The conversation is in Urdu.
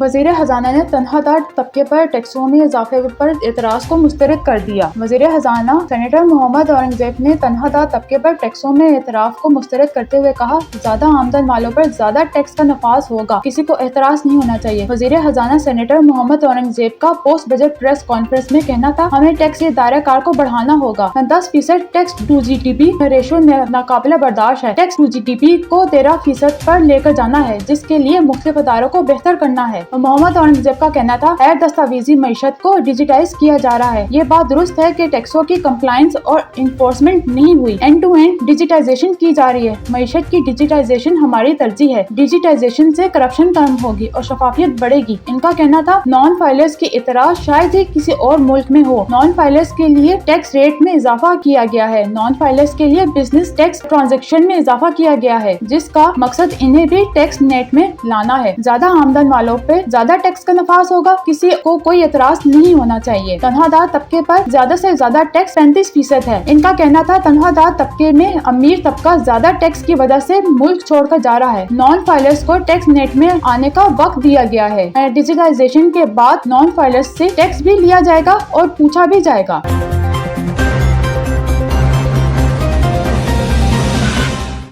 وزیر خزانہ نے تنخواہ دار طبقے پر ٹیکسوں میں اضافے پر اعتراض کو مسترد کر دیا۔ وزیر خزانہ سینیٹر محمد اورنگزیب نے تنخواہ دار طبقے پر ٹیکسوں میں اعتراف کو مسترد کرتے ہوئے کہا، زیادہ آمدن والوں پر زیادہ ٹیکس کا نفاذ ہوگا، کسی کو اعتراض نہیں ہونا چاہیے۔ وزیر خزانہ سینیٹر محمد اورنگزیب کا پوسٹ بجٹ پریس کانفرنس میں کہنا تھا، ہمیں ٹیکس کے دائرہ کار کو بڑھانا ہوگا۔ 10% tax to G D P ratio ناقابل برداشت ہے۔ Tax to G D P کو 13% پر لے کر جانا ہے، جس کے لیے مختلف اداروں کو بہتر کرنا ہے۔ محمد اورنگزیب کا کہنا تھا، غیر دستاویزی معیشت کو ڈیجیٹائز کیا جا رہا ہے۔ یہ بات درست ہے کہ ٹیکسوں کی کمپلائنس اور انفورسمنٹ نہیں ہوئی، اینڈ ٹو اینڈ ڈیجیٹائزیشن کی جا رہی ہے۔ معیشت کی ڈیجیٹائزیشن ہماری ترجیح ہے۔ ڈیجیٹائزیشن سے کرپشن کم ہوگی اور شفافیت بڑھے گی۔ ان کا کہنا تھا، نان فائلرز کے اعتراض شاید ہی کسی اور ملک میں ہو۔ نان فائلرز کے لیے ٹیکس ریٹ میں اضافہ کیا گیا ہے۔ نان فائلرز کے لیے بزنس ٹیکس ٹرانزیکشن میں اضافہ کیا گیا ہے، جس کا مقصد انہیں بھی ٹیکس نیٹ میں لانا ہے۔ زیادہ آمدن والوں پہ زیادہ ٹیکس کا نفاذ ہوگا، کسی کو کوئی اعتراض نہیں ہونا چاہیے۔ تنخواہ دار طبقے پر زیادہ سے زیادہ ٹیکس 35% ہے۔ ان کا کہنا تھا، تنخواہ دار طبقے میں امیر طبقہ زیادہ ٹیکس کی وجہ سے ملک چھوڑ کر جا رہا ہے۔ نان فائلرز کو ٹیکس نیٹ میں آنے کا وقت دیا گیا ہے۔ ڈیجیٹائزیشن کے بعد نان فائلرز سے ٹیکس بھی لیا جائے گا اور پوچھا بھی جائے گا۔